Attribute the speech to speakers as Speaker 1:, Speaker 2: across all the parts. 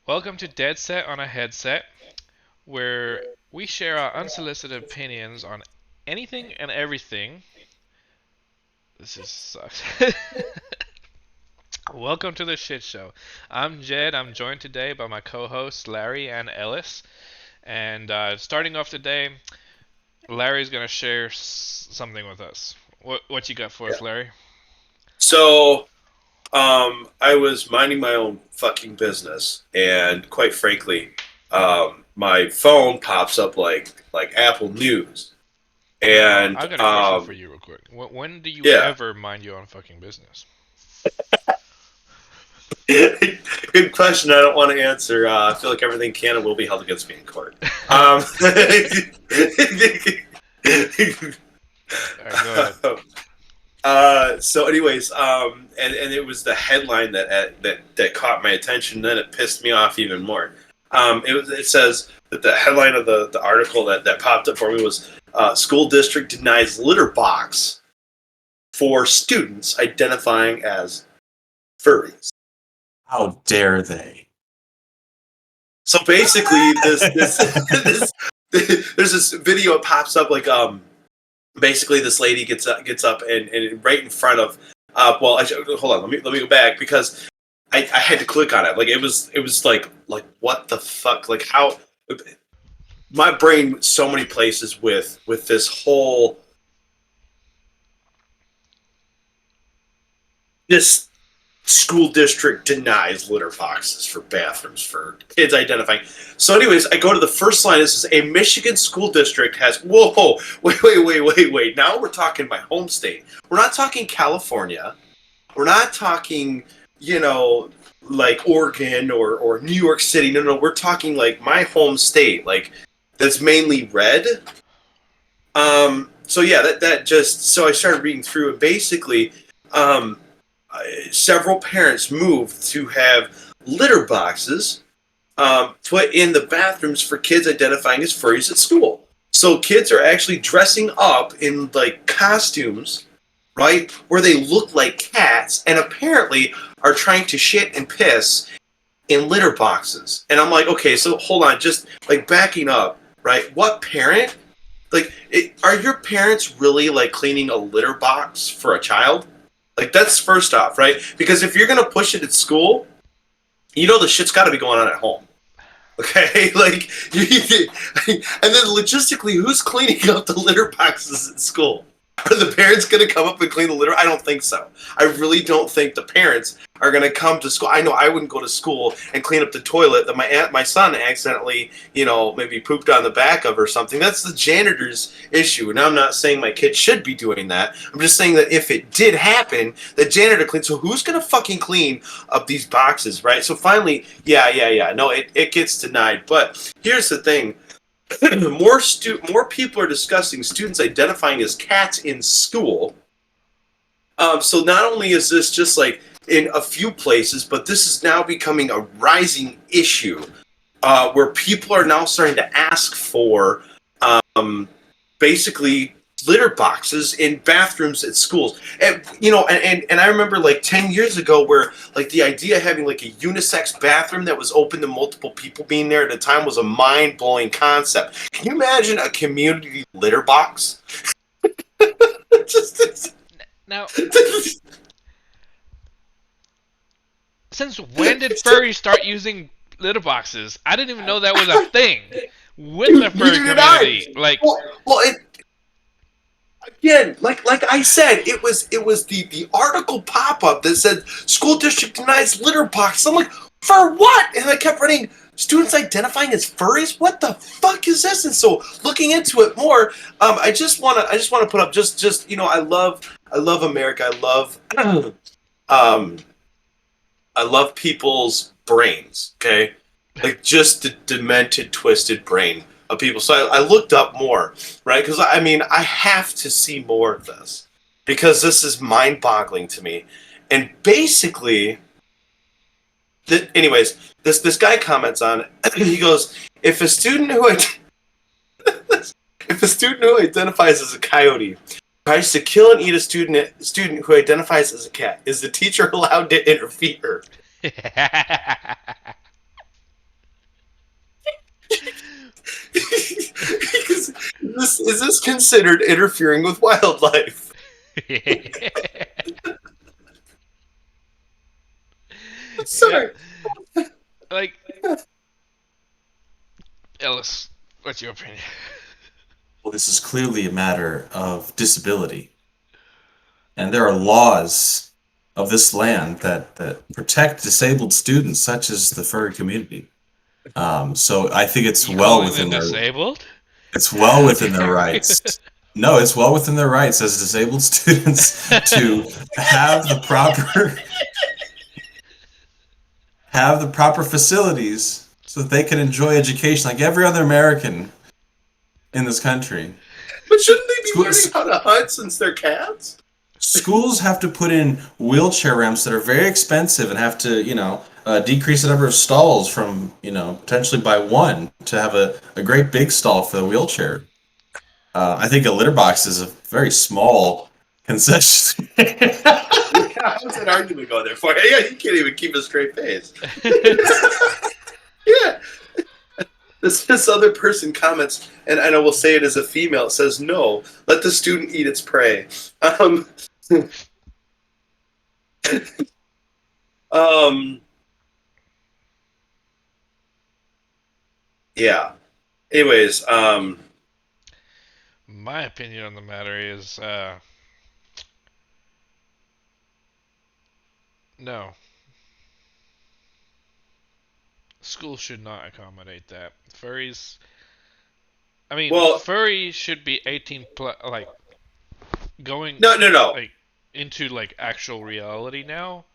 Speaker 1: Welcome to Deadset on a Headset, where we share our unsolicited opinions on anything and everything. This is sucks. Welcome to the shit show. I'm Jedd. I'm joined today by my co-hosts Larry and Ellis. And starting off today, Larry's gonna share something with us. What you got for
Speaker 2: Yeah.
Speaker 1: us, Larry?
Speaker 2: So, I was minding my own fucking business, and quite frankly, my phone pops up like Apple News,
Speaker 1: Now,
Speaker 2: and
Speaker 1: I got a question for you, real quick. When do you
Speaker 2: yeah,
Speaker 1: ever mind your own fucking business?
Speaker 2: good question. I don't want to answer. I feel like everything can and will be held against me in court. Um,
Speaker 1: All right, go ahead.
Speaker 2: so, anyways, and it was the headline that caught my attention. Then it pissed me off even more. It says that the headline of the article that popped up for me was school district denies litter box for students identifying as furries.
Speaker 3: How dare they?
Speaker 2: So basically, this there's this video. It pops up like basically this lady gets up and right in front of hold on, let me go back because I had to click on it. Like it was like what the fuck, like how my brain went so many places with this whole this school district denies litter boxes for bathrooms for kids identifying. So, anyways, I go to the first line. This is a Michigan school district has. Whoa, wait. Now we're talking my home state. We're not talking California. We're not talking, like Oregon or New York City. No. We're talking like my home state, like that's mainly red. So yeah, that just so I started reading through it. Basically, um, several parents moved to have litter boxes put in the bathrooms for kids identifying as furries at school. So kids are actually dressing up in like costumes, right, where they look like cats, and apparently are trying to shit and piss in litter boxes. And I'm like, okay, so hold on, just like backing up, right? What parent? Like, are your parents really like cleaning a litter box for a child? Like that's first off, right? Because if you're gonna push it at school, the shit's got to be going on at home. Okay, like, and then logistically, who's cleaning up the litter boxes at school? Are the parents going to come up and clean the litter? I don't think so. I really don't think the parents are going to come to school. I know I wouldn't go to school and clean up the toilet that my son accidentally, maybe pooped on the back of or something. That's the janitor's issue. And I'm not saying my kid should be doing that. I'm just saying that if it did happen, the janitor cleaned. So who's going to fucking clean up these boxes, right? So finally, yeah. No, it gets denied. But here's the thing. More people are discussing students identifying as cats in school. So not only is this just like in a few places, but this is now becoming a rising issue where people are now starting to ask for basically litter boxes in bathrooms at schools. And I remember like 10 years ago where like the idea of having like a unisex bathroom that was open to multiple people being there at a time was a mind-blowing concept. Can you imagine a community litter box? Just
Speaker 1: Now, since when did furries start using litter boxes? I didn't even know that was a thing with the furry
Speaker 2: neither did I.
Speaker 1: community. Like,
Speaker 2: Well, again, like I said, it was the article pop up that said school district denies litter box. I'm like, for what? And I kept running students identifying as furries. What the fuck is this? And so looking into it more, I just wanna put up just I love America. Um I love people's brains. Okay, like just the demented, twisted brain of people. So I looked up more, right? Because I mean, I have to see more of this because this is mind-boggling to me. And basically, anyways, this guy comments on it. He goes, "If a student who if a student who identifies as a coyote tries to kill and eat a student who identifies as a cat, is the teacher allowed to interfere?" Is this considered interfering with wildlife?
Speaker 1: Yeah,
Speaker 2: Sorry.
Speaker 1: like Ellis, what's your opinion?
Speaker 3: Well, this is clearly a matter of disability. And there are laws of this land that protect disabled students, such as the furry community. So I think it's
Speaker 1: You
Speaker 3: well
Speaker 1: calling them
Speaker 3: within their
Speaker 1: disabled?
Speaker 3: it's well
Speaker 1: How
Speaker 3: within their
Speaker 1: dare you?
Speaker 3: rights. No, it's well within their rights as disabled students to have the proper have the proper facilities so that they can enjoy education like every other American in this country.
Speaker 2: But shouldn't they be learning
Speaker 3: Schools,
Speaker 2: how to hunt since they're cats?
Speaker 3: schools have to put in wheelchair ramps that are very expensive and have to, decrease the number of stalls from, potentially by one to have a great big stall for the wheelchair. I think a litter box is a very small concession.
Speaker 2: How's that argument going there for? Yeah, you can't even keep a straight face. Yeah. This other person comments, and I will say it as a female. It says, "No, let the student eat its prey." Um, um, yeah. Anyways,
Speaker 1: My opinion on the matter is no. Schools should not accommodate that. Furries. I mean,
Speaker 2: well,
Speaker 1: furry should be 18 plus. Like going
Speaker 2: no.
Speaker 1: like into like actual reality now.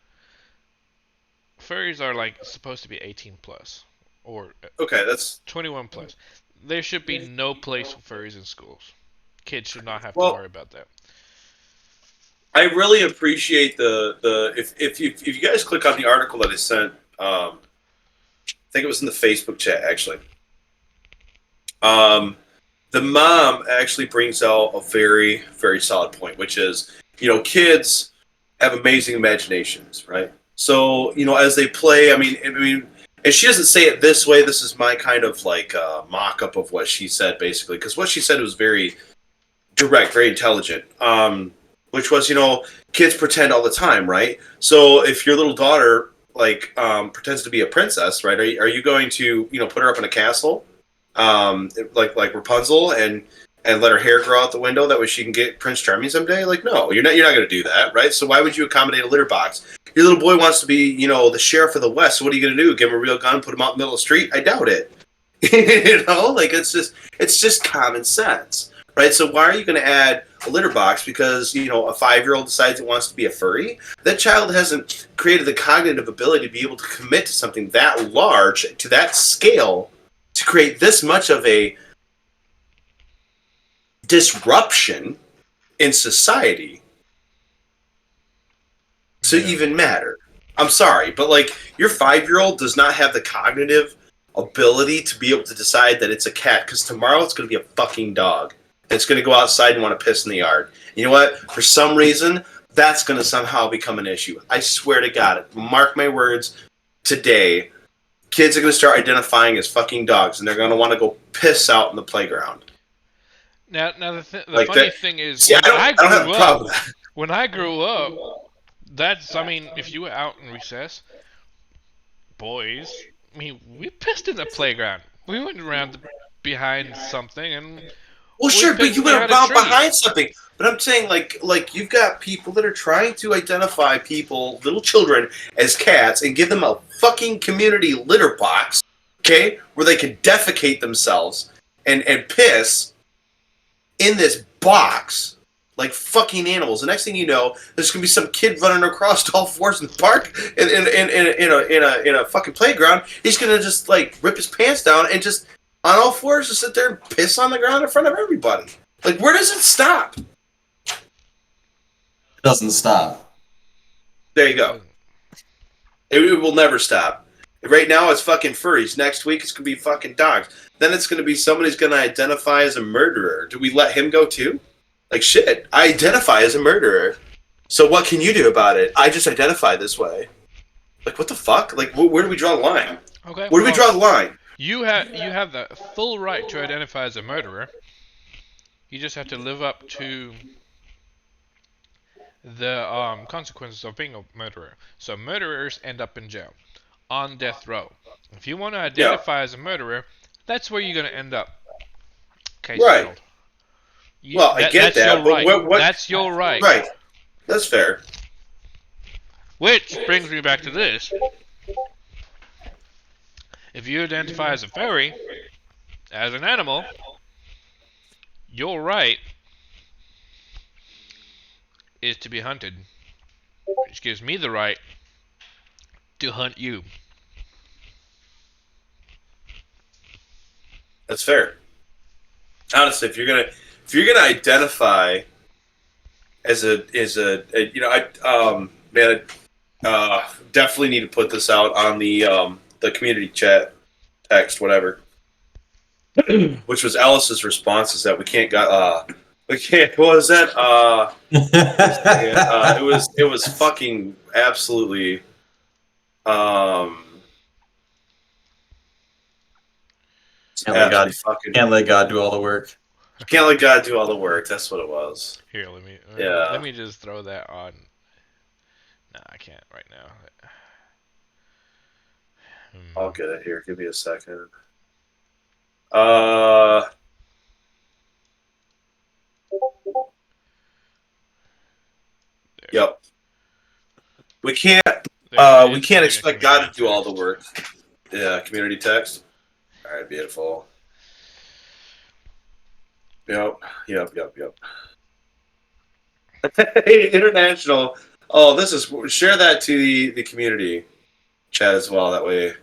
Speaker 1: Furries are like supposed to be 18 plus or
Speaker 2: Okay, that's
Speaker 1: 21 plus. There should be no place for furries in schools. Kids should not have to
Speaker 2: well.
Speaker 1: worry about that.
Speaker 2: I really appreciate the if you guys click on the article that I sent, I think it was in the Facebook chat actually. Um, the mom actually brings out a very very solid point, which is kids have amazing imaginations, right? So as they play, I mean, and she doesn't say it this way. This is my kind of like mock up of what she said, basically, because what she said was very direct, very intelligent. Which was, kids pretend all the time, right? So if your little daughter like pretends to be a princess, right? Are you going to put her up in a castle, like Rapunzel, and let her hair grow out the window that way she can get Prince Charming someday? Like, no, you're not going to do that, right? So why would you accommodate a litter box? Your little boy wants to be, the sheriff of the West. So what are you going to do? Give him a real gun, put him out in the middle of the street? I doubt it. Like it's just common sense, right? So why are you going to add a litter box because a 5-year-old decides it wants to be a furry? That child hasn't created the cognitive ability to be able to commit to something that large, to that scale, to create this much of a disruption in society to
Speaker 1: Yeah.
Speaker 2: even matter. I'm sorry, but like your 5-year-old does not have the cognitive ability to be able to decide that it's a cat because tomorrow it's going to be a fucking dog. It's going to go outside and want to piss in the yard. You know what? For some reason, that's going to somehow become an issue. I swear to God, mark my words, today, kids are going to start identifying as fucking dogs, and they're going to want to go piss out in the playground.
Speaker 1: Now the
Speaker 2: Like
Speaker 1: funny
Speaker 2: that.
Speaker 1: thing is
Speaker 2: See, I don't have a problem with that.
Speaker 1: when I grew up, that's I mean, if you were out in recess, boys, I mean, we pissed in the playground. We went around behind something and
Speaker 2: Well,
Speaker 1: we
Speaker 2: sure, but
Speaker 1: pissed
Speaker 2: you went
Speaker 1: behind a
Speaker 2: around
Speaker 1: tree.
Speaker 2: behind something. But I'm saying, like you've got people that are trying to identify people, little children, as cats, and give them a fucking community litter box, okay, where they can defecate themselves and piss in this box like fucking animals. The next thing you know, there's gonna be some kid running across all fours in the park in a fucking playground. He's gonna just like rip his pants down and just on all fours just sit there and piss on the ground in front of everybody. Like, where does it stop?
Speaker 3: It doesn't stop.
Speaker 2: There you go. It will never stop. Right now it's fucking furries. Next week it's gonna be fucking dogs. Then it's gonna be somebody's gonna identify as a murderer. Do we let him go too? Like, shit, I identify as a murderer. So what can you do about it? I just identify this way. Like, what the fuck? Like, where do we draw the line?
Speaker 1: Okay.
Speaker 2: Where do we draw the line?
Speaker 1: You have the full right to identify as a murderer. You just have to live up to the consequences of being a murderer. So murderers end up in jail, on death row. If you want to
Speaker 2: Yeah.
Speaker 1: identify as a murderer, that's where you're going to end up. Case
Speaker 2: Right.
Speaker 1: settled.
Speaker 2: Well, I get
Speaker 1: That's your
Speaker 2: that, but
Speaker 1: right.
Speaker 2: what?
Speaker 1: That's your right.
Speaker 2: Right. That's fair.
Speaker 1: Which brings me back to this. If you identify as a furry, as an animal, your right is to be hunted, which gives me the right to hunt you.
Speaker 2: That's fair. Honestly, if you're gonna identify as a you know, man, definitely need to put this out on the community chat text, whatever. Which was Alice's response is that we can't, what was that? It was fucking absolutely um
Speaker 3: Can't let God do all the work.
Speaker 2: can't let God do all the work. That's what it was.
Speaker 1: Here,
Speaker 2: Yeah.
Speaker 1: let me just throw that on. No, I can't right now.
Speaker 2: I'll get it here. Give me a second. Uh, yep. We can't expect God to do all the work. Yeah, community text. All right, beautiful. Yep. International. Oh, this is share that to the community chat as well. That way,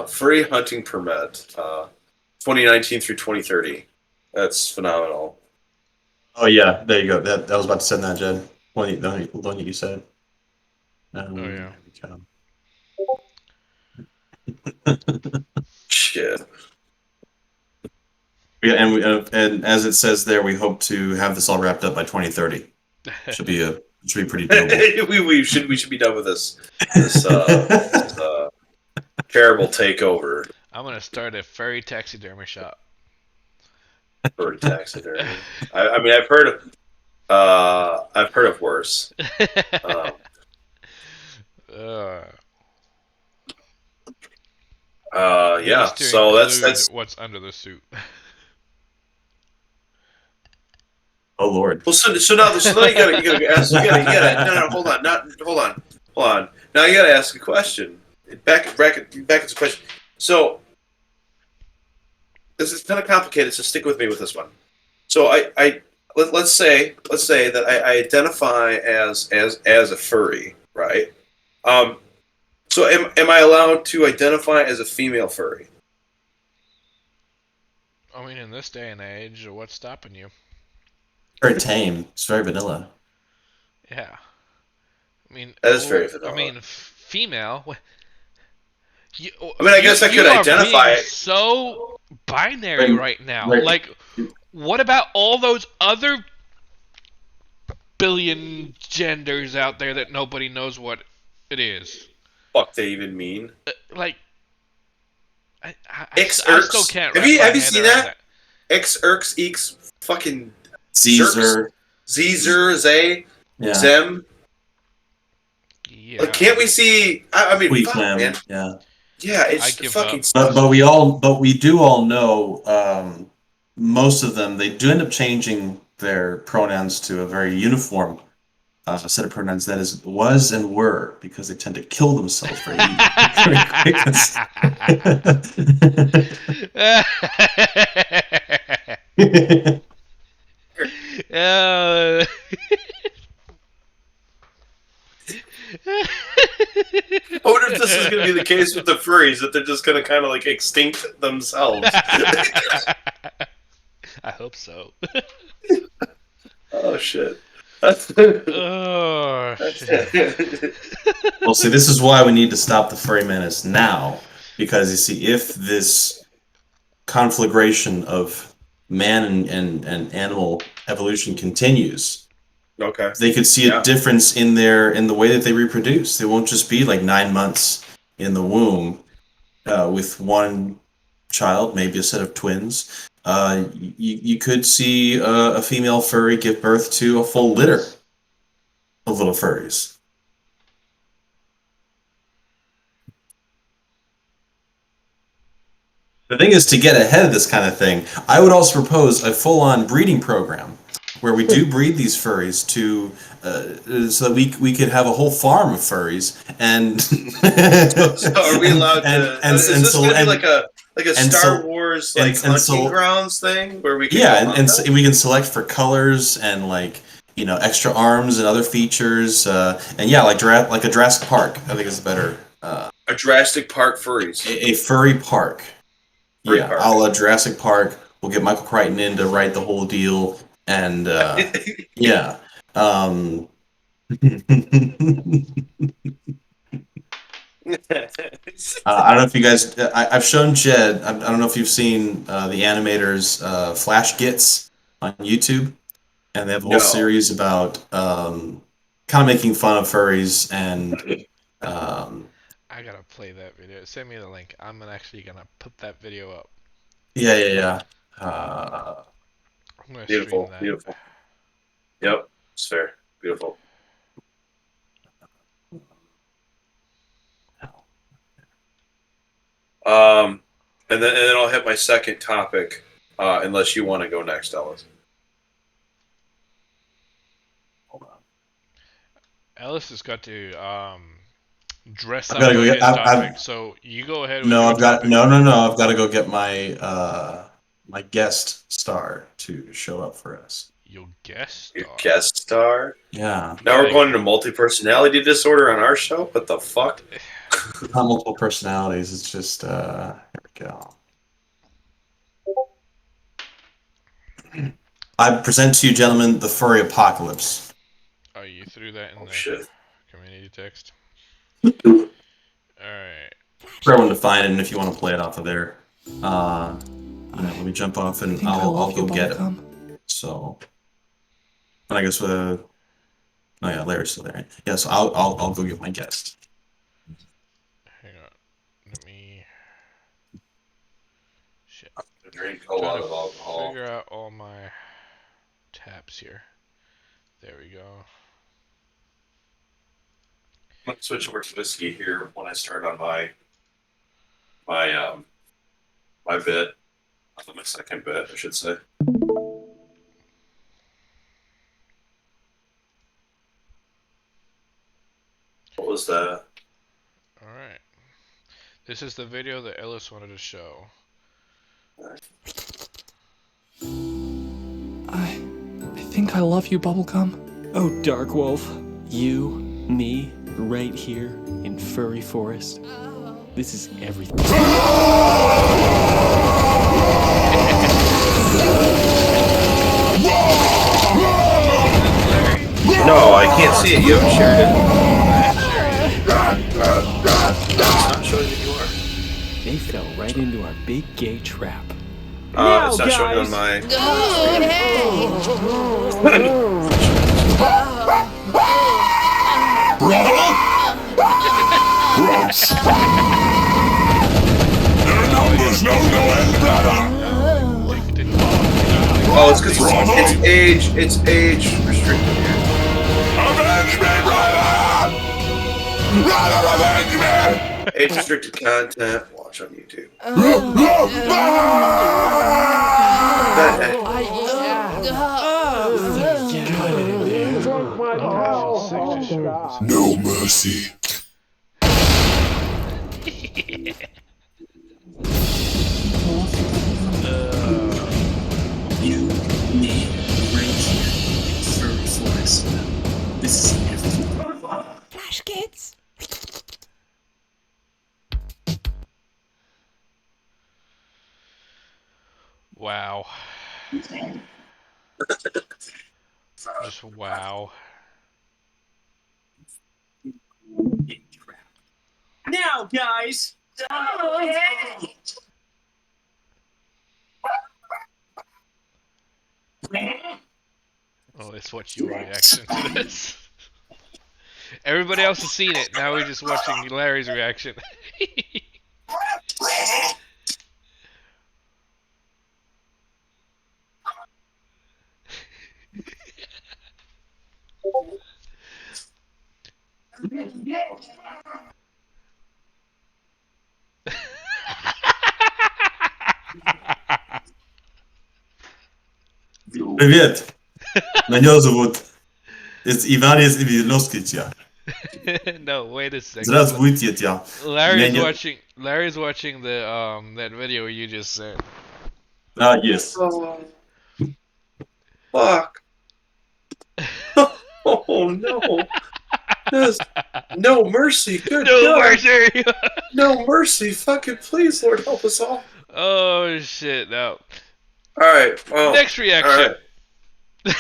Speaker 2: free hunting permit, 2019 through 2030. That's phenomenal.
Speaker 3: Oh yeah, there you go. That I was about to send that, Jedd. The one you said.
Speaker 1: Oh yeah.
Speaker 2: Shit.
Speaker 3: Yeah, and as it says there, we hope to have this all wrapped up by 2030. Should be pretty doable.
Speaker 2: we should be done with this terrible takeover.
Speaker 1: I'm gonna start a furry taxidermy shop.
Speaker 2: Furry taxidermy. I mean, I've heard of worse. Yeah. So that's
Speaker 1: what's under the suit.
Speaker 3: Oh Lord.
Speaker 2: Well, so now you gotta ask. No, hold on. Now you gotta ask a question. Back into the question. So this is kind of complicated. So stick with me with this one. So let's say that I identify as a furry, right? So am I allowed to identify as a female furry?
Speaker 1: I mean, in this day and age, what's stopping you?
Speaker 3: Very tame. It's very vanilla.
Speaker 1: Yeah. I mean,
Speaker 2: that is very vanilla.
Speaker 1: I mean, female.
Speaker 2: I guess I could identify
Speaker 1: it. So binary right now. Like, what about all those other billion genders out there that nobody knows what it is?
Speaker 2: Fuck, they even mean?
Speaker 1: Like, I still can't.
Speaker 2: Have you seen that? X-Erx, Eeks, fucking
Speaker 3: Caesar,
Speaker 2: Zay,
Speaker 3: yeah.
Speaker 2: Zem.
Speaker 1: Yeah.
Speaker 2: Like, can't we see? I mean, fuck, man.
Speaker 3: Yeah.
Speaker 2: Yeah, it's fucking.
Speaker 3: But we do all know. Most of them, they do end up changing their pronouns to a very uniform set of pronouns that is was and were, because they tend to kill themselves very quick.
Speaker 2: I wonder if this is going to be the case with the furries, that they're just going to kind of like extinct themselves.
Speaker 1: I hope so.
Speaker 2: Oh shit.
Speaker 1: Oh shit.
Speaker 3: Well, see, this is why we need to stop the furry menace now, because you see, if this conflagration of man and animal evolution continues,
Speaker 2: okay,
Speaker 3: they could see a difference in the way that they reproduce. They won't just be like 9 months in the womb with one child, maybe a set of twins, you could see a female furry give birth to a full litter of little furries. The thing is, to get ahead of this kind of thing, I would also propose a full-on breeding program where we do breed these furries to so that we could have a whole farm of furries and
Speaker 2: So are we allowed to? Is this going to be like a
Speaker 3: and
Speaker 2: Star
Speaker 3: so
Speaker 2: Wars
Speaker 3: and
Speaker 2: like
Speaker 3: and
Speaker 2: hunting
Speaker 3: so
Speaker 2: grounds thing where we can go
Speaker 3: yeah,
Speaker 2: hunt
Speaker 3: so
Speaker 2: them?
Speaker 3: we can select for colors and like extra arms and other features, and yeah, like a Jurassic Park. I think is better.
Speaker 2: A Jurassic Park furries,
Speaker 3: A furry park.
Speaker 2: furry
Speaker 3: Yeah, a
Speaker 2: park.
Speaker 3: la Jurassic Park. We'll get Michael Crichton in to write the whole deal, and yeah. Um, I don't know if you guys. I've shown Jedd. I don't know if you've seen the animators Flash Gits on YouTube, and they have a whole
Speaker 2: No.
Speaker 3: series about kind of making fun of furries and um,
Speaker 1: I gotta play that video. Send me the link. Actually gonna put that video up.
Speaker 3: yeah, yeah, yeah. Uh,
Speaker 1: I'm gonna stream
Speaker 2: Beautiful,
Speaker 1: that.
Speaker 2: beautiful. Yep, it's fair. Beautiful. Um, and then I'll hit my second topic, unless you want to go next, Ellis.
Speaker 3: hold on.
Speaker 1: Ellis has got to dress
Speaker 3: I've
Speaker 1: up
Speaker 3: got to go
Speaker 1: for
Speaker 3: get.
Speaker 1: his topic. So you go ahead with
Speaker 3: No,
Speaker 1: your
Speaker 3: I've got
Speaker 1: topic.
Speaker 3: no, no, no. I've got to go get my my guest star to show up for us.
Speaker 1: Your guest
Speaker 2: Your
Speaker 1: star.
Speaker 2: guest star.
Speaker 3: Yeah,
Speaker 2: Now we're
Speaker 1: Like,
Speaker 2: going into multi-personality disorder on our show. What the fuck?
Speaker 3: it's not multiple personalities. It's just here we go. I present to you, gentlemen, the furry apocalypse.
Speaker 1: oh, you threw that in
Speaker 2: Oh
Speaker 1: the
Speaker 2: shit.
Speaker 1: community text.
Speaker 3: For
Speaker 1: All right.
Speaker 3: everyone to find it, and if you want to play it off of there, let me jump off and I'll go get it. So, and I guess oh yeah, Larry's still there. Right? Yeah, so I'll go get my guest.
Speaker 1: Hang on. Let me. Shit.
Speaker 2: Drink a
Speaker 1: Trying
Speaker 2: lot
Speaker 1: to
Speaker 2: of alcohol.
Speaker 1: figure out all my tabs here. There we go.
Speaker 2: I'm gonna switch over to whiskey here when I start on my my bit. My second bit, I should say. What was that?
Speaker 1: All right. This is the video that Ellis wanted to show.
Speaker 4: I think I love you, Bubblegum. Oh, Dark Wolf. You, me, right here in Furry Forest. This is everything.
Speaker 2: No, I can't see it. You haven't shared it. It's not showing that you are.
Speaker 4: They fell right into our big gay trap.
Speaker 2: It's not showing on my. Oh, it's because it's age restricted here.
Speaker 5: Avenge me, brother! Brother, avenge me!
Speaker 2: Age restricted content. Watch on YouTube.
Speaker 5: No mercy.
Speaker 6: You, me, right here in Furry Forest. This is everything.
Speaker 7: Flash kids.
Speaker 1: Wow. Just wow.
Speaker 6: Now, guys!
Speaker 1: Well, let's watch your reaction to this. Everybody else has seen it. Now we're just watching Larry's reaction.
Speaker 3: Привет. Меня зовут Иванис Ивановскича.
Speaker 1: No, wait a second.
Speaker 3: Здравствуйте, тя.
Speaker 1: Larry's
Speaker 3: Меня...
Speaker 1: watching. Larry's watching the that video you just sent.
Speaker 3: Yes.
Speaker 2: Oh, fuck. Oh no. Yes. No mercy. Good
Speaker 1: No
Speaker 2: God.
Speaker 1: mercy.
Speaker 2: No mercy. Fucking please, Lord, help us all.
Speaker 1: Oh shit! No.
Speaker 2: All right. Well.
Speaker 1: Next reaction.
Speaker 2: Oh,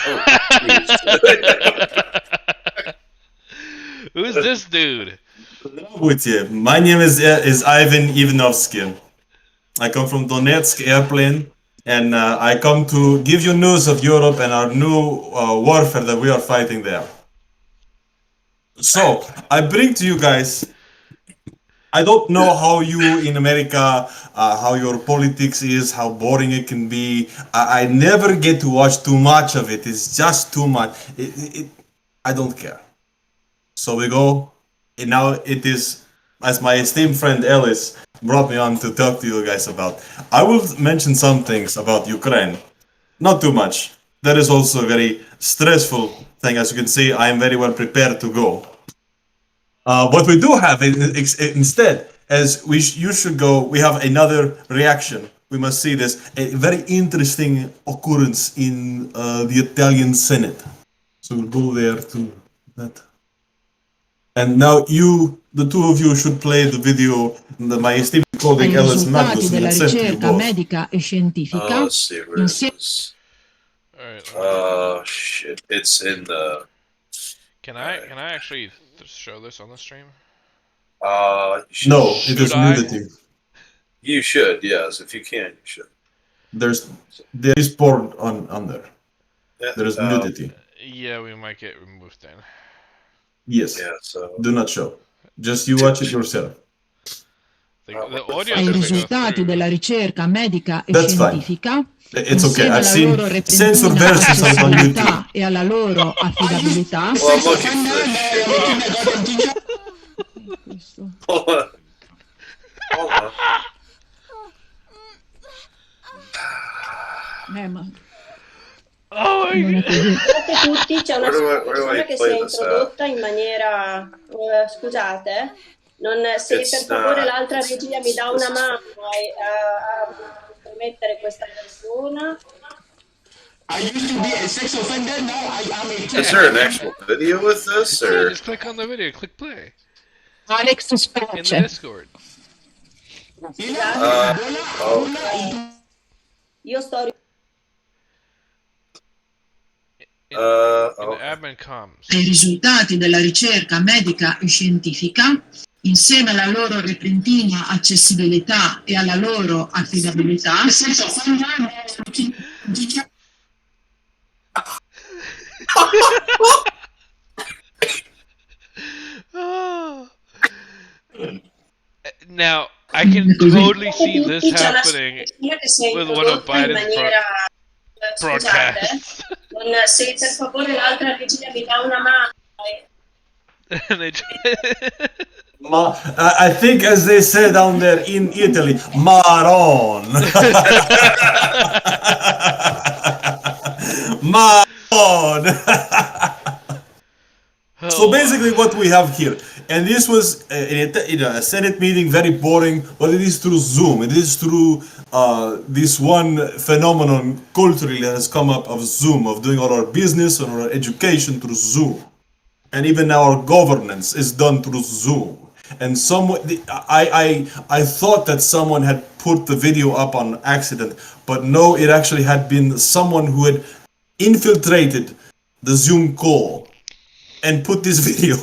Speaker 1: Who's this dude?
Speaker 3: Здравствуйте. My name is Ivan Ivanovsky. I come from Donetsk airplane, and I come to give you news of Europe and our new warfare that we are fighting there. So, I bring to you guys. I don't know how you in America, how your politics is, how boring it can be. I never get to watch too much of it. It's just too much. I don't care. So we go, and now it is, as my esteemed friend Ellis brought me on to talk to you guys about. I will mention some things about Ukraine, not too much. That is also a very stressful thing. As you can see, I am very well prepared to go. What we do have instead, as you should go, we have another reaction. We must see this, a very interesting occurrence in the Italian Senate. So we'll go there to that. And now you, the two of you, should play the video that my esteemed colleague
Speaker 7: Ai
Speaker 3: Ellis
Speaker 7: risultati
Speaker 3: Magnus will
Speaker 7: della
Speaker 3: send to you
Speaker 7: ricerca
Speaker 3: both.
Speaker 7: medica e scientifica
Speaker 2: let's see where it is.
Speaker 1: Alright.
Speaker 2: Oh shit! It's in the.
Speaker 1: Can I actually show this on the stream?
Speaker 2: You should,
Speaker 3: No, it is
Speaker 1: Should I?
Speaker 3: nudity.
Speaker 2: You should, yes, if you can, you should.
Speaker 3: There is porn on there.
Speaker 2: Yeah,
Speaker 3: There is nudity.
Speaker 1: Yeah, we might get removed then.
Speaker 3: Yes.
Speaker 2: Yeah, so.
Speaker 3: Do not show. Just you watch it yourself.
Speaker 1: The audio
Speaker 7: ai
Speaker 1: doesn't go
Speaker 7: risultati
Speaker 1: through.
Speaker 7: della ricerca medica e
Speaker 3: That's fine.
Speaker 7: scientifica
Speaker 3: It's okay.
Speaker 7: insieme
Speaker 3: I've
Speaker 7: alla
Speaker 3: seen
Speaker 7: loro
Speaker 3: censored
Speaker 7: repentina
Speaker 3: versions of it on YouTube.
Speaker 7: accessibilità e alla loro affidabilità.
Speaker 2: Well, I'm looking for this shit.
Speaker 7: Questo.
Speaker 2: Hold on. Hold on.
Speaker 7: Ma
Speaker 1: Oh my
Speaker 7: non è
Speaker 1: god.
Speaker 7: così.
Speaker 8: Guardate tutti, c'è una
Speaker 2: Where do
Speaker 8: persona
Speaker 2: I
Speaker 8: che si
Speaker 2: play
Speaker 8: è
Speaker 2: this
Speaker 8: introdotta in maniera... scusate, se
Speaker 2: It's
Speaker 8: per favore
Speaker 2: not-
Speaker 8: l'altra regia mi dà una mano a mettere questa persona.
Speaker 2: Is there an actual video with this,
Speaker 1: Yeah,
Speaker 2: or?
Speaker 1: just click on the video, click play
Speaker 7: Alex
Speaker 1: in the
Speaker 7: Space.
Speaker 1: Discord.
Speaker 2: Okay.
Speaker 8: Io sto...
Speaker 1: In
Speaker 2: Okay.
Speaker 1: admin comms.
Speaker 7: Ai risultati della ricerca medica e scientifica, insieme alla loro repentina accessibilità e alla loro affidabilità,
Speaker 1: Oh. Now I can totally see this
Speaker 8: Tutti, c'è una
Speaker 1: happening
Speaker 8: persona che si è
Speaker 1: with one of
Speaker 8: introdotta in
Speaker 1: Biden's
Speaker 8: maniera... Scusate,
Speaker 1: broadcasts.
Speaker 8: se per favore l'altra regia mi dà una mano.
Speaker 1: And they
Speaker 3: I think, as they say down there in Italy, Maron. Maron. So basically, what we have here, and this was a Senate meeting, very boring, but it is through Zoom. It is through this one phenomenon culturally that has come up of Zoom, of doing all our business and our education through Zoom, and even our governance is done through Zoom. And I thought that someone had put the video up on accident, but no, it actually had been someone who had infiltrated the Zoom call and put this video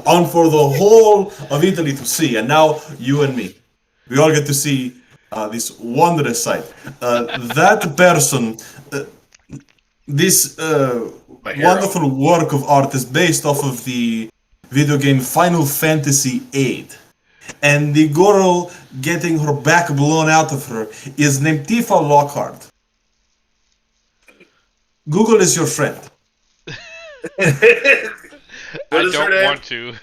Speaker 3: on for the whole of Italy to see. And now you and me, we all get to see this wondrous sight. That person, this wonderful work of art is based off of the video game Final Fantasy VIII. and the girl getting her back blown out of her is named Tifa Lockhart. Google is your friend.
Speaker 1: I
Speaker 2: What is her
Speaker 1: don't
Speaker 2: name?
Speaker 1: want to.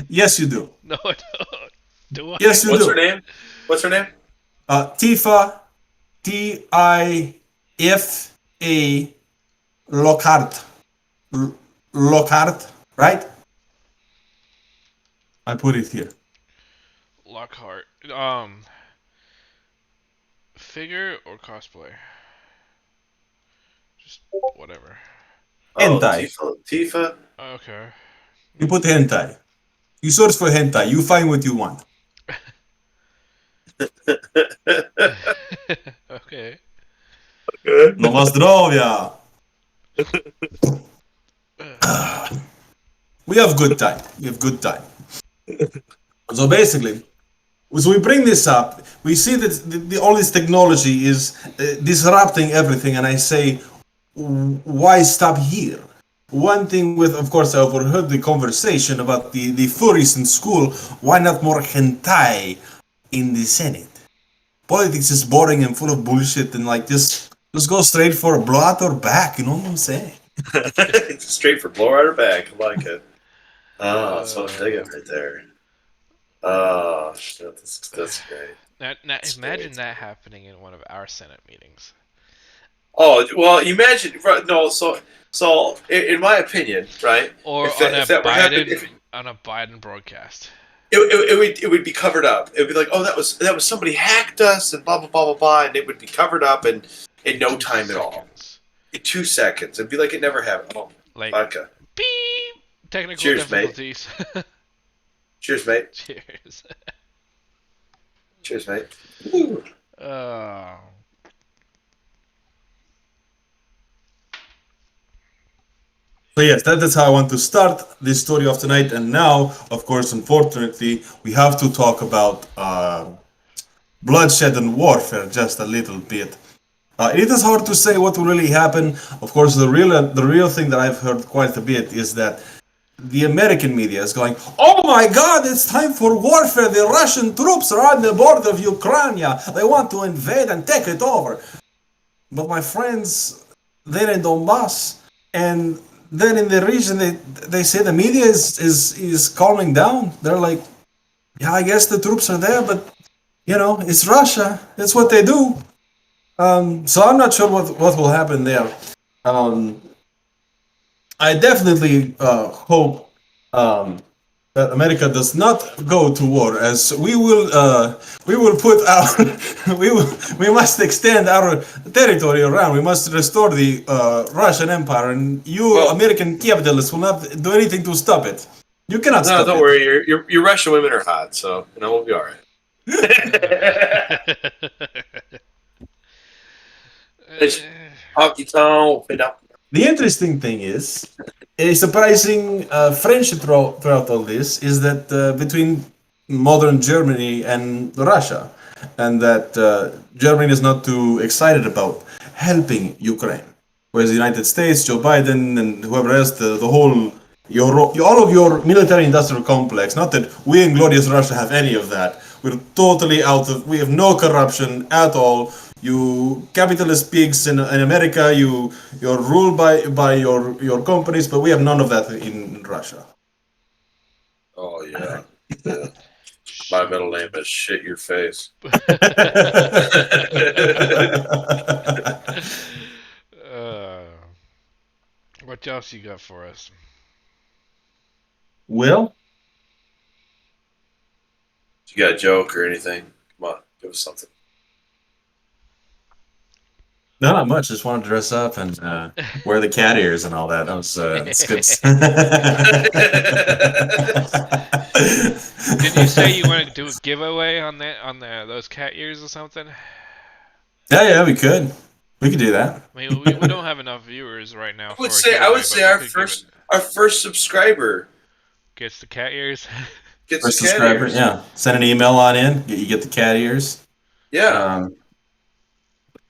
Speaker 3: Yes, you do.
Speaker 1: No, I don't. Do I?
Speaker 3: Yes, you
Speaker 2: What's
Speaker 3: do.
Speaker 2: her name? What's her name?
Speaker 3: Tifa, Tifa Lockhart. Lockhart, right? I put it here.
Speaker 1: Lockhart. Figure or cosplay? Just whatever.
Speaker 2: Oh,
Speaker 3: Hentai.
Speaker 2: Tifa.
Speaker 1: Okay.
Speaker 3: You put hentai. You search for hentai. You find what you want.
Speaker 1: Okay.
Speaker 3: Nova zdrowia. We have good time. We have good time. So basically, so we bring this up. We see that all this technology is disrupting everything, and I say, why stop here? One thing with, of course, I overheard the conversation about the furries in school. Why not more hentai in the Senate? Politics is boring and full of bullshit, and like just go straight for a blowout or back. You know what I'm saying?
Speaker 2: Straight for blow right her back. I like it. Oh, that's what I'm digging right there. Oh, shit, that's great.
Speaker 1: Now
Speaker 2: That's
Speaker 1: imagine
Speaker 2: great.
Speaker 1: that happening in one of our Senate meetings.
Speaker 2: Oh well, you imagine. No, so in my opinion, right?
Speaker 1: Or
Speaker 2: If that were happening, if
Speaker 1: On a Biden broadcast.
Speaker 2: it would be covered up. It would be like, oh, that was somebody hacked us and blah blah blah blah blah, and it would be covered up in no
Speaker 1: 2
Speaker 2: time at all.
Speaker 1: seconds.
Speaker 2: In 2 seconds, it'd be like it never happened. Oh,
Speaker 1: Like
Speaker 2: vodka.
Speaker 1: beep. Technical
Speaker 2: Cheers, mate.
Speaker 1: difficulties.
Speaker 2: Cheers, mate.
Speaker 1: Cheers.
Speaker 2: Cheers, mate. Woo.
Speaker 1: Oh.
Speaker 3: So yes, that's how I want to start this story of tonight. And now, of course, unfortunately, we have to talk about bloodshed and warfare just a little bit. It is hard to say what will really happen. Of course, the real thing that I've heard quite a bit is that the American media is going, "Oh my God, it's time for warfare! The Russian troops are on the border of Ukraine. They want to invade and take it over." But my friends, they're in Donbass, and then in the region, they say the media is calming down. They're like, "Yeah, I guess the troops are there, but it's Russia. It's what they do." So I'm not sure what will happen there. Um, I definitely hope that America does not go to war, as we will put our we must extend our territory around. We must restore the Russian Empire, and you
Speaker 2: Well-
Speaker 3: American capitalists will not do anything to stop it. You cannot
Speaker 2: No,
Speaker 3: stop
Speaker 2: don't
Speaker 3: it.
Speaker 2: worry. Your Russian women are hot, so we'll be all right. It's honky tonk.
Speaker 3: The interesting thing is, a surprising friendship throughout all this is that between modern Germany and Russia, and that Germany is not too excited about helping Ukraine, whereas the United States, Joe Biden, and whoever else, the whole all of your military-industrial complex. Not that we in glorious Russia have any of that. We're totally out of. We have no corruption at all. You capitalist pigs in America, you're ruled by your companies, but we have none of that in Russia.
Speaker 2: Oh yeah. My middle name is shit your face.
Speaker 1: uh, what else you got for us?
Speaker 3: Will?
Speaker 2: You got a joke or anything? Come on, give us something.
Speaker 3: No, not much. Just want to dress up and wear the cat ears and all that. That was it's good.
Speaker 1: Did you say you want to do a giveaway on those cat ears or something?
Speaker 3: Yeah, we could. We could do that.
Speaker 1: I mean, we don't have enough viewers right now.
Speaker 2: I
Speaker 1: For
Speaker 2: would
Speaker 1: a
Speaker 2: say
Speaker 1: giveaway, but
Speaker 2: our
Speaker 1: we could
Speaker 2: first subscriber
Speaker 1: gets the cat ears.
Speaker 2: gets
Speaker 3: First
Speaker 2: the cat
Speaker 3: subscriber,
Speaker 2: ears.
Speaker 3: yeah. Send an email on in. You get the cat ears.
Speaker 2: Yeah.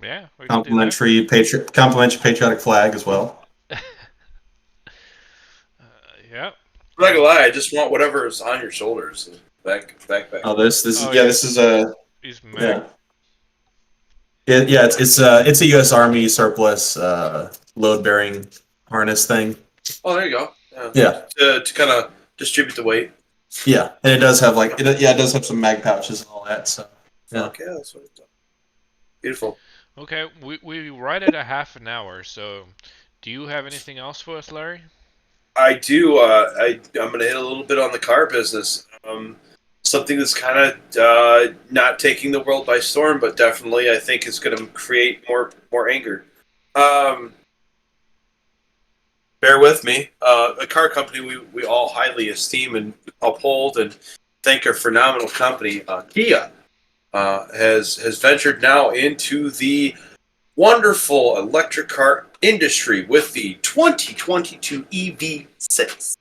Speaker 1: Yeah, we can do that.
Speaker 3: Complimentary patriotic flag as well.
Speaker 1: Yeah.
Speaker 2: I'm not gonna lie, I just want whatever is on your shoulders. Back.
Speaker 3: Oh, this
Speaker 1: Oh,
Speaker 3: yeah,
Speaker 1: yeah.
Speaker 3: this is a
Speaker 1: He's Mac.
Speaker 3: yeah. It's a U.S. Army surplus load bearing harness thing.
Speaker 2: Oh, there you go. Yeah.
Speaker 3: Yeah,
Speaker 2: To kind of distribute the weight.
Speaker 3: yeah, and it does have it does have some mag pouches and all that. So yeah.
Speaker 2: Fuck yeah, that's what it's done. Beautiful.
Speaker 1: Okay, we right at a half an hour. So, do you have anything else for us, Larry?
Speaker 2: I do. I'm going to hit a little bit on the car business. Something that's kind of not taking the world by storm, but definitely I think is going to create more anger. Um, Bear with me. A car company we all highly esteem and uphold and think are phenomenal company, Kia, has ventured now into the wonderful electric car industry with the 2022 EV6.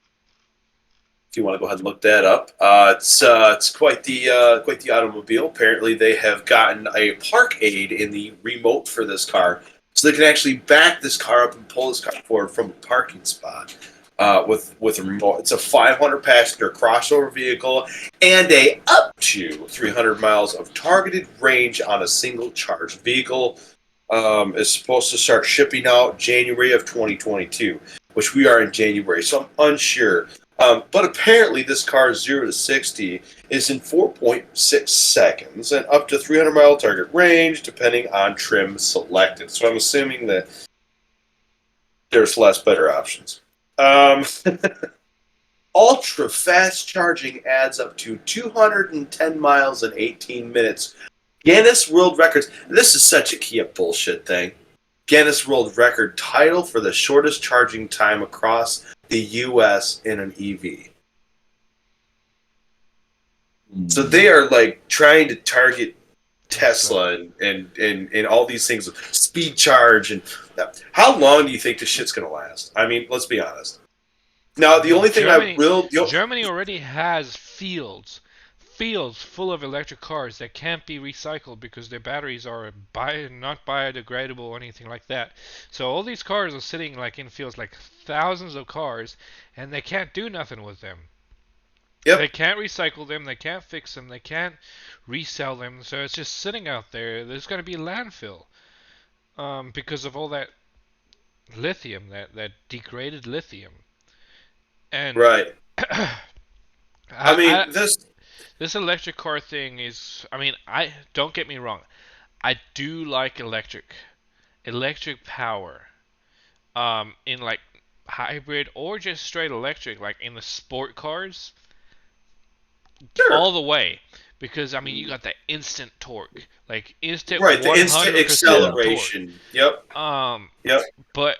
Speaker 2: If you want to go ahead and look that up, it's quite the automobile. Apparently, they have gotten a park aid in the remote for this car, so they can actually back this car up and pull this car forward from a parking spot with a remote. It's a 500 passenger crossover vehicle and a up to 300 miles of targeted range on a single charged vehicle. Is supposed to start shipping out January of 2022, which we are in January, so I'm unsure. But apparently, this car's 0 to 60 is in 4.6 seconds and up to 300 mile target range, depending on trim selected. So I'm assuming that there's less better options. Ultra fast charging adds up to 210 miles in 18 minutes. Guinness World Records. This is such a Kia bullshit thing. Guinness World Record title for the shortest charging time across the U.S. in an EV. So they are like trying to target Tesla and all these things with speed charge and how long do you think this shit's gonna last? I mean, let's be honest. Now the only thing
Speaker 1: Germany already has fields full of electric cars that can't be recycled because their batteries are not biodegradable or anything like that. So all these cars are sitting like in fields, like thousands of cars, and they can't do nothing with them.
Speaker 2: Yep.
Speaker 1: They can't recycle them, they can't fix them, they can't resell them, so it's just sitting out there. There's going to be landfill because of all that lithium, that degraded lithium. And
Speaker 2: right. I mean,
Speaker 1: this electric car thing is, I mean, I don't get me wrong, I do like electric power, in like hybrid or just straight electric, like in the sport cars,
Speaker 2: sure.
Speaker 1: all the way, because I mean you got that instant torque, like instant
Speaker 2: right, the
Speaker 1: 100%
Speaker 2: instant acceleration.
Speaker 1: Torque.
Speaker 2: Yep.
Speaker 1: But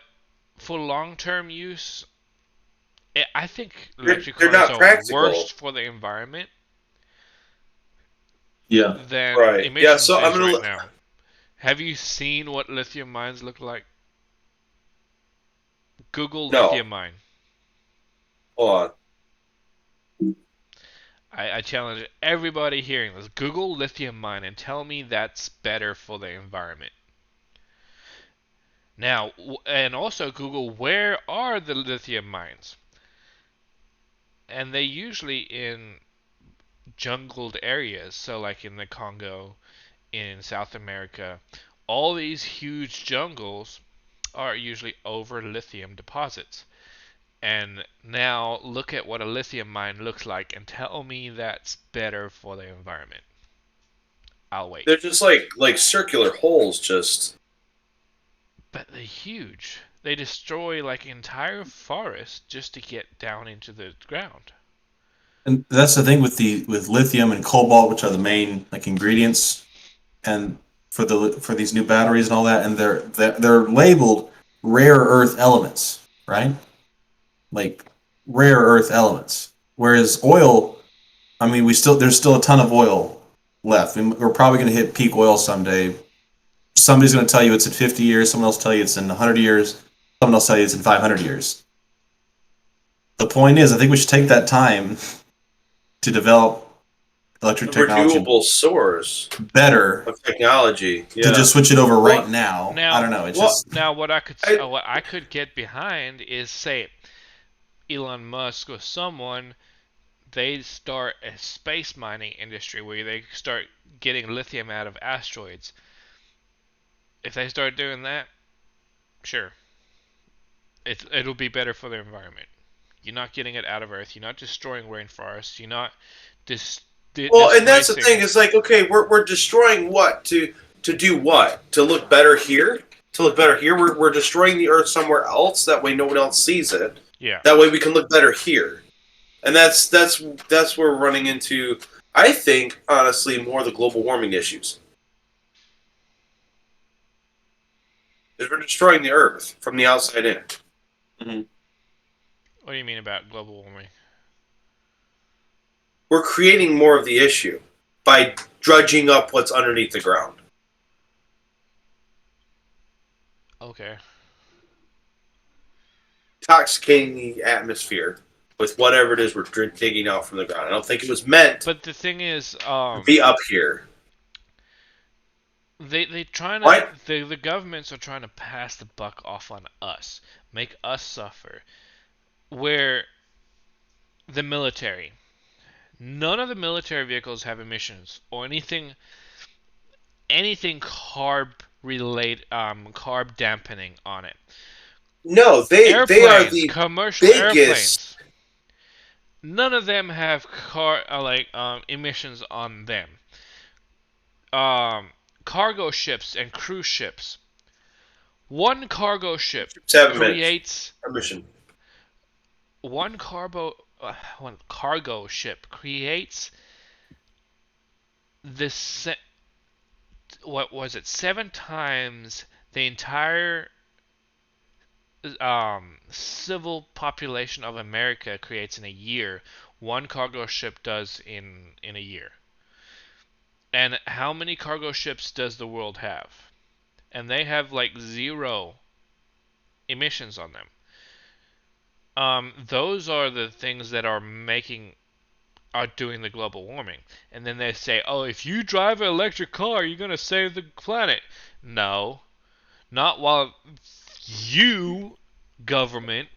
Speaker 1: for long-term use, I think electric
Speaker 2: they're
Speaker 1: cars
Speaker 2: not
Speaker 1: are
Speaker 2: practical.
Speaker 1: worse for the environment.
Speaker 3: Yeah.
Speaker 1: Than
Speaker 2: right.
Speaker 1: emissions
Speaker 2: so I'm
Speaker 1: is
Speaker 2: gonna
Speaker 1: right now. Have you seen what lithium mines look like? Google
Speaker 2: No.
Speaker 1: lithium mine.
Speaker 2: Hold on.
Speaker 1: I challenge everybody hearing this. Google lithium mine and tell me that's better for the environment. Now, and also Google where are the lithium mines? And they usually in jungled areas, so like in the Congo, in South America, all these huge jungles are usually over lithium deposits. And now look at what a lithium mine looks like and tell me that's better for the environment. I'll wait.
Speaker 2: They're just like circular holes, just.
Speaker 1: But they're huge. They destroy like entire forests just to get down into the ground.
Speaker 3: And that's the thing with lithium and cobalt, which are the main like ingredients, and for these new batteries and all that, and they're labeled rare earth elements, right? Like rare earth elements. Whereas oil, I mean, there's still a ton of oil left. We're probably going to hit peak oil someday. Somebody's going to tell you it's in 50 years. Someone else tell you it's in 100 years. Someone else tell you it's in 500 years. The point is, I think we should take that time to develop electric technology,
Speaker 2: renewable source
Speaker 3: better
Speaker 2: of technology.
Speaker 3: To just switch it over right now. I don't know. It's just
Speaker 1: now what I could get behind is say Elon Musk or someone they start a space mining industry where they start getting lithium out of asteroids, if they start doing that, sure, it'll be better for the environment. You're not getting it out of Earth. You're not destroying rainforests. You're not dis-
Speaker 2: Well, and that's the thing.
Speaker 1: displacing.
Speaker 2: It's like, okay, we're destroying what to do what to look better here. To look better here, we're destroying the Earth somewhere else. That way, no one else sees it.
Speaker 1: Yeah.
Speaker 2: That way, we can look better here. And that's where we're running into. I think honestly, more of the global warming issues. Is we're destroying the Earth from the outside in.
Speaker 3: Mm-hmm.
Speaker 1: What do you mean about global warming?
Speaker 2: We're creating more of the issue by drudging up what's underneath the ground.
Speaker 1: Okay.
Speaker 2: Intoxicating the atmosphere with whatever it is we're digging out from the ground. I don't think it was meant
Speaker 1: But the thing is,
Speaker 2: to be up here.
Speaker 1: they trying
Speaker 2: What?
Speaker 1: to the governments are trying to pass the buck off on us, make us suffer. Where the military, none of the military vehicles have emissions or anything carb related carb dampening on it.
Speaker 2: No, they are
Speaker 1: Airplanes,
Speaker 2: the
Speaker 1: commercial
Speaker 2: biggest.
Speaker 1: airplanes, none of them have emissions on them. Cargo ships and cruise ships. One cargo ship
Speaker 2: 7 minutes
Speaker 1: creates
Speaker 2: emission.
Speaker 1: one cargo ship creates this. What was it? 7 times the entire civil population of America creates in a year. One cargo ship does in a year. And how many cargo ships does the world have? And they have like 0 emissions on them. Those are the things that are doing the global warming. And then they say, oh, if you drive an electric car, you're going to save the planet. No. Not while you, government,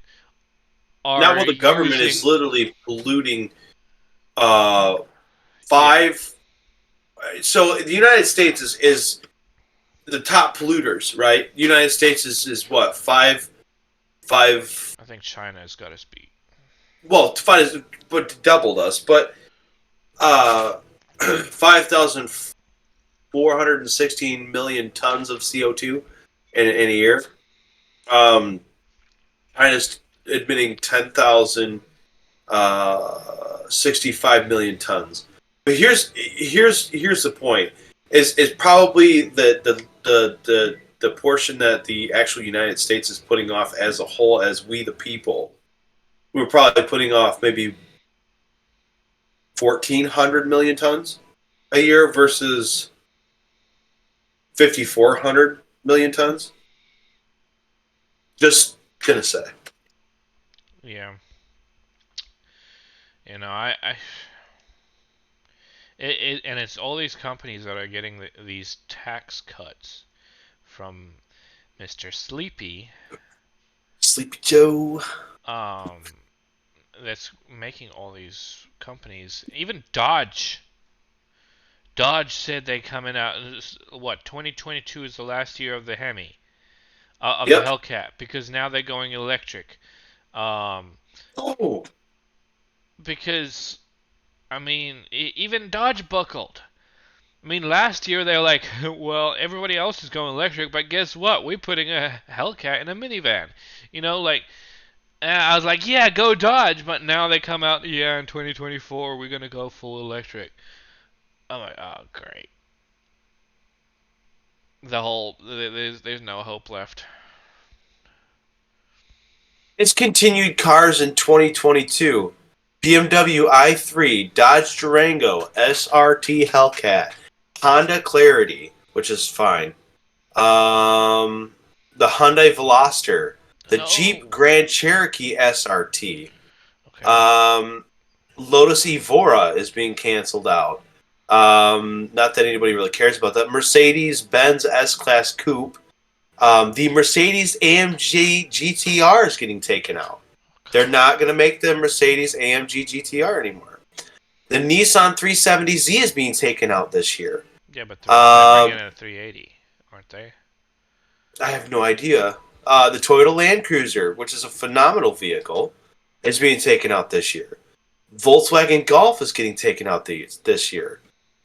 Speaker 1: are
Speaker 2: Not while the government is
Speaker 1: using...
Speaker 2: literally polluting 5. So the United States is the top polluters, right? The United States is what, 5.
Speaker 1: I think China's got us beat.
Speaker 2: Well, but doubled us, but 5,416 million tons of CO2 in a year. China's admitting 10,065 million tons. But here's the point: is probably the portion that the actual United States is putting off as a whole, as we the people. We're probably putting off maybe 1,400 million tons a year versus 5,400 million tons. Just gonna say.
Speaker 1: Yeah. You know, and it's all these companies that are getting these tax cuts from Mr. Sleepy.
Speaker 2: Sleepy Joe.
Speaker 1: That's making all these companies, even Dodge. Dodge said they coming out. What 2022 is the last year of the Hemi, of the Hellcat, because now they're going electric. Because I mean, even Dodge buckled. I mean, last year they were like, well, everybody else is going electric, but guess what? We're putting a Hellcat in a minivan. You know, like. And I was like, yeah, go Dodge, but now they come out, yeah, in 2024 we're gonna go full electric. I'm like, oh, great. There's no hope left.
Speaker 2: Discontinued cars in 2022. BMW i3, Dodge Durango, SRT Hellcat, Honda Clarity, which is fine. The Hyundai Veloster, the Jeep Grand Cherokee SRT.
Speaker 1: Okay.
Speaker 2: Lotus Evora is being canceled out. Not that anybody really cares about that. Mercedes-Benz S-Class Coupe. The Mercedes AMG GTR is getting taken out. They're not going to make the Mercedes AMG GTR anymore. The Nissan 370Z is being taken out this year.
Speaker 1: Yeah, but they're bringing in a 380, aren't they?
Speaker 2: I have no idea. The Toyota Land Cruiser, which is a phenomenal vehicle, is being taken out this year. Volkswagen Golf is getting taken out this year.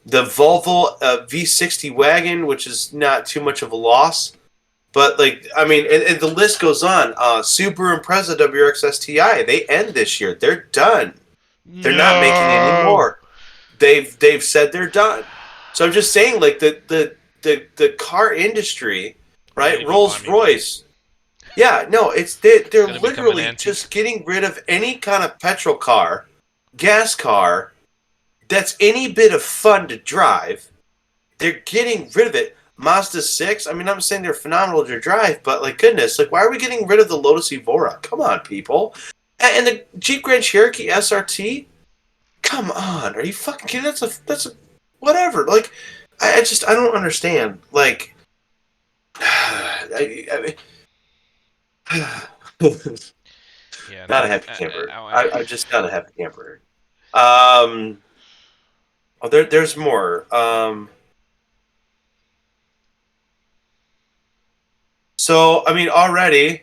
Speaker 2: The Volvo V60 wagon, which is not too much of a loss, but and the list goes on. Subaru Impreza WRX STI, they end this year. They're done. They're not making any more. They've said they're done. So I'm just saying, like the car industry, right? Rolls Royce. Yeah, no, they're literally just getting rid of any kind of petrol car, gas car that's any bit of fun to drive. They're getting rid of it. Mazda 6, I mean, I'm saying they're phenomenal to drive, but like goodness, like why are we getting rid of the Lotus Evora? Come on, people. And the Jeep Grand Cherokee SRT? Come on, are you fucking kidding? That's a whatever. Like, I don't understand. Like, I
Speaker 1: Yeah,
Speaker 2: not a happy camper. I just not a happy camper. Oh, there's more. So I mean, already,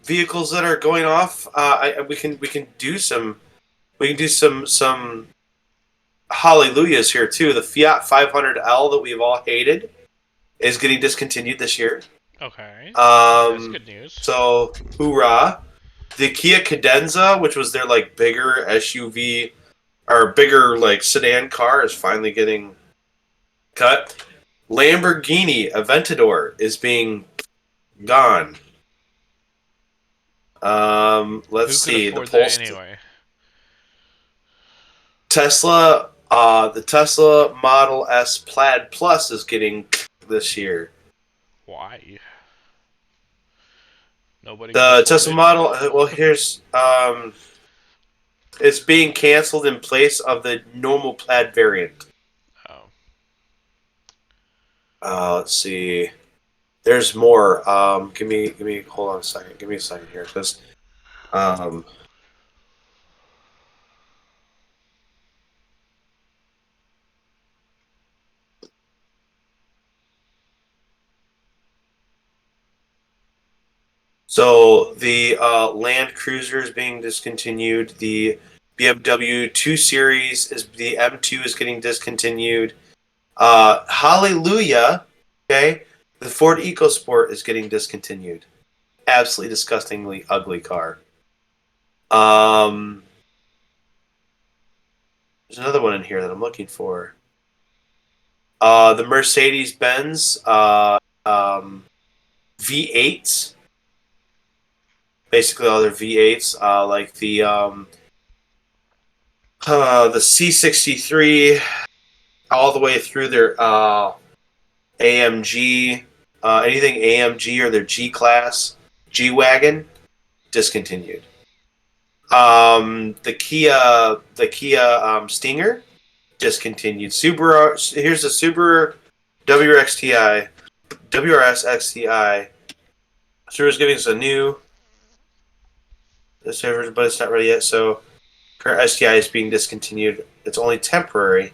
Speaker 2: vehicles that are going off. We can do some hallelujahs here too. The Fiat 500L that we've all hated is getting discontinued this year.
Speaker 1: Okay. That's good news.
Speaker 2: So hoorah! The Kia Cadenza, which was their like bigger SUV or bigger like sedan car, is finally getting cut. Lamborghini Aventador is being gone. Let's see.
Speaker 1: The Polestar anyway.
Speaker 2: Tesla, the Tesla Model S Plaid Plus is getting this year.
Speaker 1: Why? Nobody.
Speaker 2: The Tesla Model. Well, here's it's being canceled in place of the normal Plaid variant.
Speaker 1: Oh.
Speaker 2: Let's see. There's more. Give me. Hold on a second. Give me a second here, because. So the Land Cruiser is being discontinued. The BMW 2 Series the M2 is getting discontinued. Hallelujah. Okay. The Ford EcoSport is getting discontinued. Absolutely disgustingly ugly car. There's another one in here that I'm looking for. The Mercedes-Benz V8s. Basically all their V8s, like the C63, all the way through their AMG, anything AMG or their G-Class, G-Wagon, discontinued. The Kia Stinger, discontinued. Subaru, here's the Subaru WRX XTI. Subaru's giving us a new server, but it's not ready yet, so current STI is being discontinued. It's only temporary,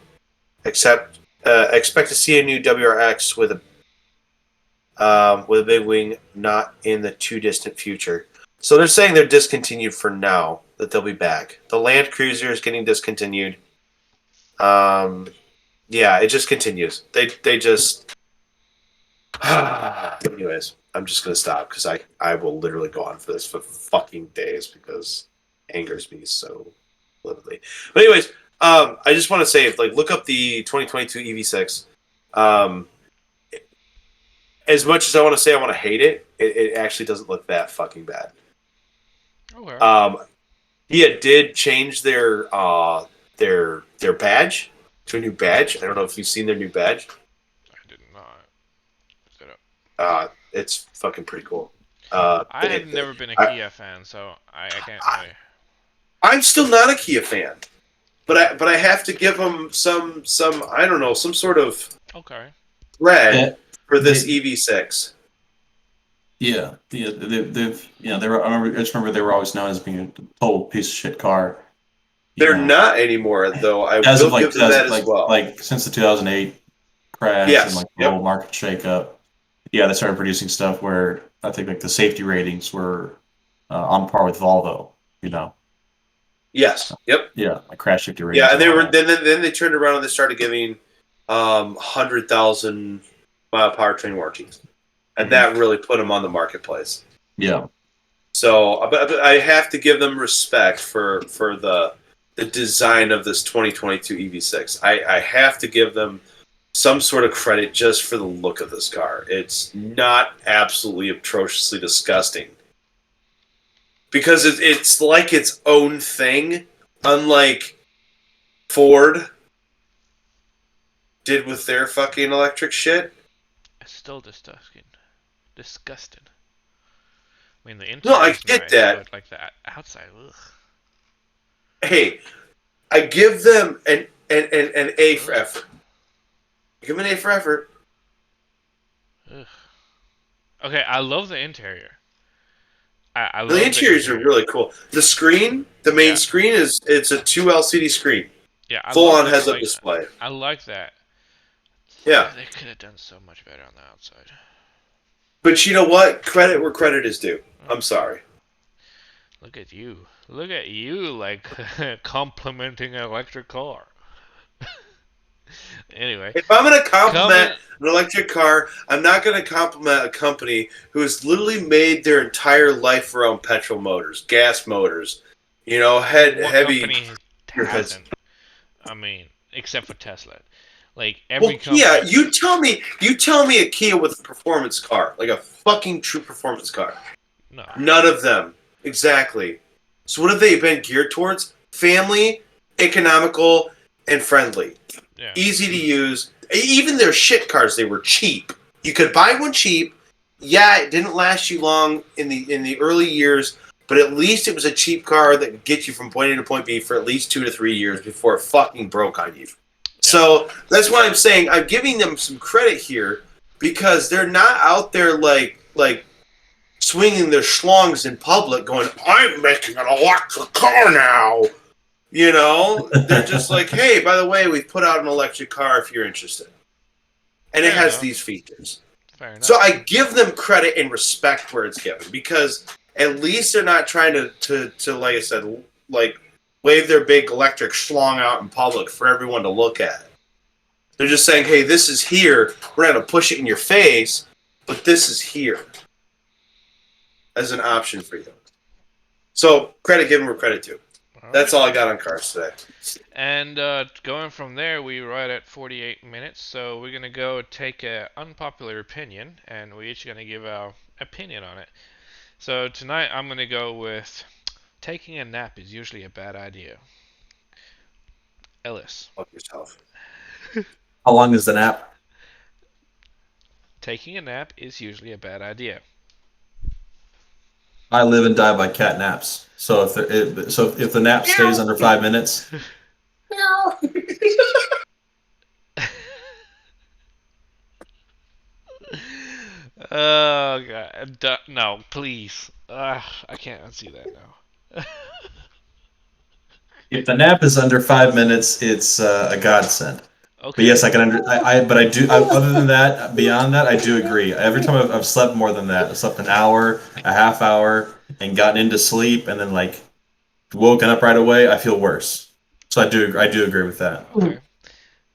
Speaker 2: except expect to see a new WRX with a big wing not in the too distant future. So they're saying they're discontinued for now, that they'll be back. The Land Cruiser is getting discontinued. Yeah, it just continues. They just... Anyways, I'm just going to stop because I will literally go on for this for fucking days because it angers me so vividly. But anyways, I just want to say, like, look up the 2022 EV6. As much as I want to say I want to hate it, it actually doesn't look that fucking bad.
Speaker 1: Okay.
Speaker 2: Kia did change their badge to a new badge. I don't know if you've seen their new badge.
Speaker 1: I did not. Set up.
Speaker 2: It's fucking pretty cool.
Speaker 1: I have never been a Kia fan, so I can't really.
Speaker 2: I'm still not a Kia fan, but I have to give them some I don't know, some sort of cred for this EV6.
Speaker 3: Yeah, they've I just remember they were always known as being a total piece of shit car.
Speaker 2: They're not anymore, though. I
Speaker 3: As of
Speaker 2: will give them that as well.
Speaker 3: like since the 2008 crash
Speaker 2: Yes.
Speaker 3: and like the whole market shakeup, they started producing stuff where I think like the safety ratings were on par with Volvo.
Speaker 2: Yes. Yep.
Speaker 3: Yeah, like crash safety ratings.
Speaker 2: Yeah, and they
Speaker 3: all
Speaker 2: were
Speaker 3: that.
Speaker 2: then they turned around and they started giving 100,000-mile powertrain warranties, and that really put them on the marketplace.
Speaker 3: Yeah.
Speaker 2: So, but I have to give them respect for the design of this 2022 EV6. I have to give them some sort of credit just for the look of this car. It's not absolutely atrociously disgusting. Because it's like its own thing, unlike Ford did with their fucking electric shit.
Speaker 1: It's still disgusting. Disgusting. I mean, the
Speaker 2: No,
Speaker 1: interior
Speaker 2: I
Speaker 1: is
Speaker 2: get
Speaker 1: nice,
Speaker 2: that.
Speaker 1: but like the outside, ugh.
Speaker 2: Hey, I give them an A for effort. Give them an A for effort.
Speaker 1: Ugh. Okay, I love the interior. I love
Speaker 2: The interiors are really cool. The screen, the main screen it's a 2 LCD screen.
Speaker 1: Yeah, I
Speaker 2: Full
Speaker 1: love
Speaker 2: on
Speaker 1: that,
Speaker 2: heads-up
Speaker 1: like,
Speaker 2: display.
Speaker 1: I like that.
Speaker 2: Yeah.
Speaker 1: They could have done so much better on the outside.
Speaker 2: But you know what? Credit where credit is due. I'm sorry.
Speaker 1: Look at you. Look at you, like, complimenting an electric car. Anyway.
Speaker 2: If I'm going to compliment an electric car, I'm not going to compliment a company who has literally made their entire life around petrol motors, gas motors, heavy.
Speaker 1: Company hasn't? I mean, except for Tesla. Like every company.
Speaker 2: Yeah, you tell me a Kia with a performance car, like a fucking true performance car.
Speaker 1: No.
Speaker 2: None of them. Exactly. So what have they been geared towards? Family, economical, and friendly.
Speaker 1: Yeah.
Speaker 2: Easy to use. Even their shit cars, they were cheap. You could buy one cheap. Yeah, it didn't last you long in the early years, but at least it was a cheap car that could get you from point A to point B for at least 2 to 3 years before it fucking broke on you. Yeah. So that's why I'm saying I'm giving them some credit here because they're not out there like swinging their schlongs in public going, I'm making an electric car now. They're just like, hey, by the way, we've put out an electric car if you're interested. And it has these features.
Speaker 1: Fair enough.
Speaker 2: So I give them credit and respect where it's given because at least they're not trying to like I said, like wave their big electric schlong out in public for everyone to look at. They're just saying, hey, this is here. We're not going to push it in your face, but this is here as an option for you. So credit given where credit due. That's all I got on cars today.
Speaker 1: And going from there, we were right at 48 minutes, so we're going to go take an unpopular opinion, and we're each going to give our opinion on it. So tonight I'm going to go with taking a nap is usually a bad idea. Ellis.
Speaker 2: Fuck yourself.
Speaker 3: How long is the nap?
Speaker 1: Taking a nap is usually a bad idea.
Speaker 3: I live and die by cat naps. So if the nap stays under 5 minutes,
Speaker 2: No.
Speaker 1: Oh god, no, please. I can't unsee that now.
Speaker 3: if the nap is under 5 minutes, it's a godsend.
Speaker 1: Okay.
Speaker 3: But yes, I can other than that, beyond that, I do agree. Every time I've slept more than that, I slept an hour, a half hour, and gotten into sleep, and then like woken up right away, I feel worse. So I do agree with that.
Speaker 1: Okay.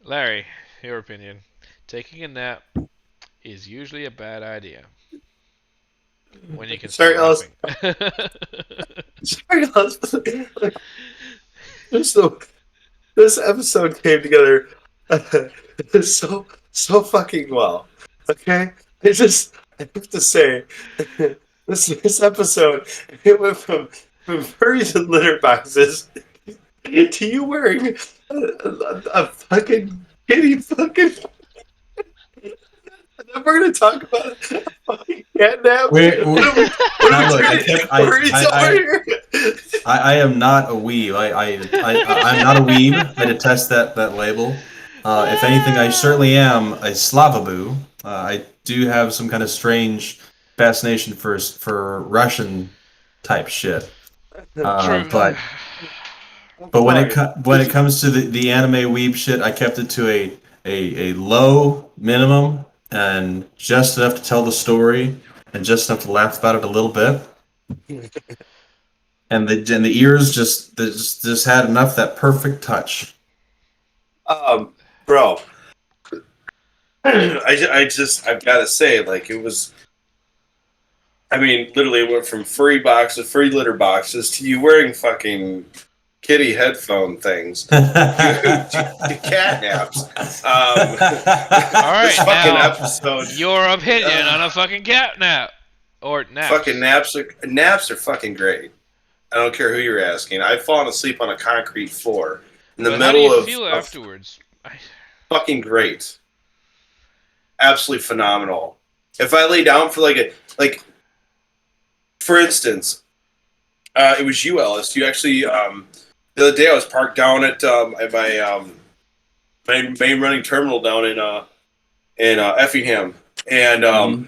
Speaker 1: Larry, your opinion. Taking a nap is usually a bad idea. When you can
Speaker 2: Sorry, Ellis. Sorry, Ellis. This episode came together so fucking well. Okay? I have to say, this episode, it went from furries and litter boxes to you wearing a fucking kitty fucking. And then we're gonna talk about a fucking cat nap.
Speaker 3: I am not a weeb. I'm not a weeb. I detest that label. If anything, I certainly am a Slavaboo. I do have some kind of strange fascination for Russian type shit. But But
Speaker 2: Fine.
Speaker 3: when it comes to the anime weeb shit, I kept it to a low minimum and just enough to tell the story and just enough to laugh about it a little bit. And the ears just had enough that perfect touch.
Speaker 2: Bro, I've got to say, like, it was. I mean, literally, it went from furry boxes, furry litter boxes, to you wearing fucking kitty headphone things to cat naps.
Speaker 1: All right,
Speaker 2: This fucking
Speaker 1: now
Speaker 2: episode.
Speaker 1: your opinion on a fucking cat nap or
Speaker 2: Fucking
Speaker 1: naps.
Speaker 2: naps are fucking great. I don't care who you're asking. I've fallen asleep on a concrete floor in the
Speaker 1: But how do you
Speaker 2: middle
Speaker 1: feel
Speaker 2: of
Speaker 1: afterwards?
Speaker 2: fucking great. Absolutely phenomenal. If I lay down for like for instance, it was you, Ellis. You actually the other day I was parked down at my main running terminal down in Effingham, and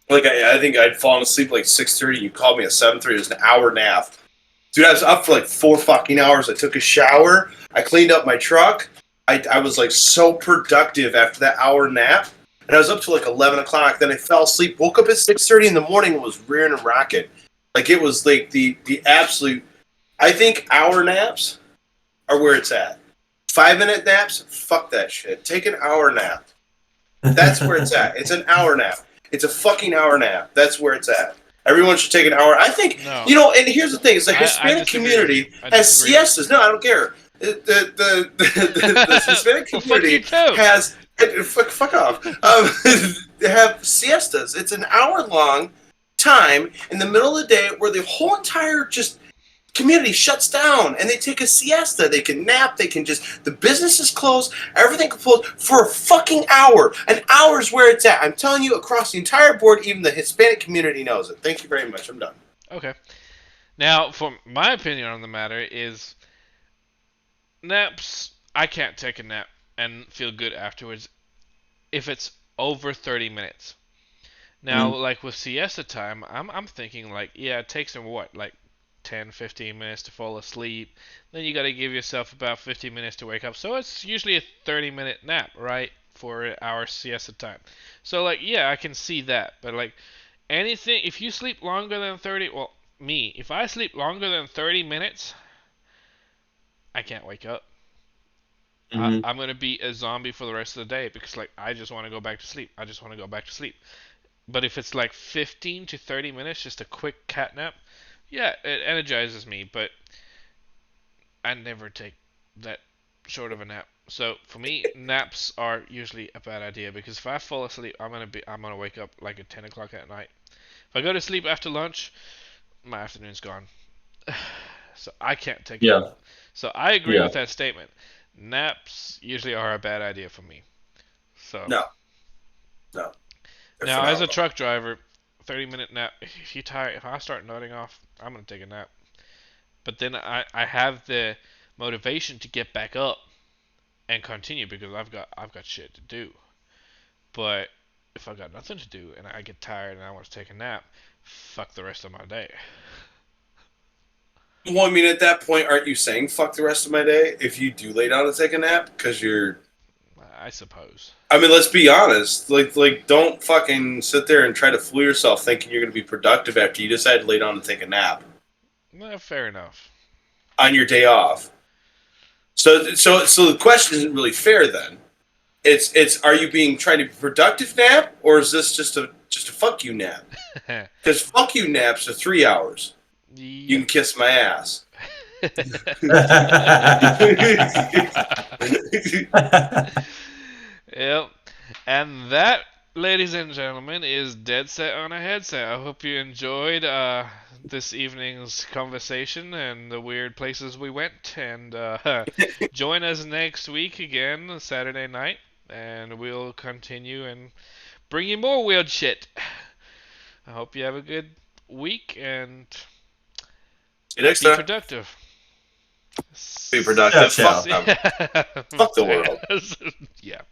Speaker 2: like I think I'd fallen asleep like 6:30. You called me at 7:30. It was an hour nap. Dude, I was up for like 4 fucking hours. I took a shower. I cleaned up my truck. I was like so productive after that hour nap. And I was up till like 11 o'clock. Then I fell asleep. Woke up at 6:30 in the morning and was rearing and rocking. Like it was like the absolute. I think hour naps are where it's at. 5 minute naps, fuck that shit. Take an hour nap. That's where it's at. It's an hour nap. It's a fucking hour nap. That's where it's at. Everyone should take an hour. I think,
Speaker 1: No.
Speaker 2: you know, and here's the thing. It's like
Speaker 1: I
Speaker 2: Hispanic
Speaker 1: disagree
Speaker 2: community
Speaker 1: with you. I
Speaker 2: has
Speaker 1: disagree.
Speaker 2: siestas. No, I don't care. The Hispanic
Speaker 1: Well, fuck
Speaker 2: community
Speaker 1: you too.
Speaker 2: has... Fuck off. They have siestas. It's an hour-long time in the middle of the day where the whole entire just community shuts down and they take a siesta. They can nap. They can just... The business is closed. Everything can close for a fucking hour. An hour's where it's at. I'm telling you, across the entire board, even the Hispanic community knows it. Thank you very much. I'm done.
Speaker 1: Okay. Now, for my opinion on the matter is naps. I can't take a nap and feel good afterwards if it's over 30 minutes. Now, like with siesta time, I'm thinking like, yeah, it takes them what, like 10, 15 minutes to fall asleep. Then you got to give yourself about 15 minutes to wake up. So it's usually a 30-minute nap, right, for our siesta time. So like, yeah, I can see that. But like anything, if you sleep longer than 30, well, me, if I sleep longer than 30 minutes, I can't wake up. I'm gonna be a zombie for the rest of the day because like I just want to go back to sleep. I just want to go back to sleep. But if it's like 15 to 30 minutes, just a quick cat nap, yeah, it energizes me. But I never take that short of a nap. So for me, naps are usually a bad idea because if I fall asleep, I'm gonna wake up like at 10 o'clock at night. If I go to sleep after lunch, my afternoon's gone. So I can't take
Speaker 3: Yeah.
Speaker 1: it. So I agree
Speaker 3: Yeah.
Speaker 1: with that statement. Naps usually are a bad idea for me. So
Speaker 2: No. They're
Speaker 1: now, as a
Speaker 2: phenomenal.
Speaker 1: truck driver, 30-minute nap. If I start nodding off, I'm gonna take a nap. But then I have the motivation to get back up and continue because I've got shit to do. But if I got nothing to do and I get tired and I want to take a nap, fuck the rest of my day.
Speaker 2: Well, I mean, at that point, aren't you saying fuck the rest of my day if you do lay down and take a nap? Because you're...
Speaker 1: I suppose.
Speaker 2: I mean, let's be honest. Like, don't fucking sit there and try to fool yourself thinking you're going to be productive after you decide to lay down and take a nap
Speaker 1: Well, fair enough.
Speaker 2: on your day off. So the question isn't really fair then. It's are you being trying to be productive nap or is this just a fuck you nap? Because fuck you naps are 3 hours. You can kiss my ass.
Speaker 1: Yep. And that, ladies and gentlemen, is Deadset on a Headset. I hope you enjoyed this evening's conversation and the weird places we went. And join us next week again, Saturday night, and we'll continue and bring you more weird shit. I hope you have a good week and
Speaker 2: See you next
Speaker 1: be
Speaker 2: time.
Speaker 1: productive.
Speaker 2: Be productive.
Speaker 3: Ciao,
Speaker 2: Fuck them. Fuck the world.
Speaker 1: Yeah.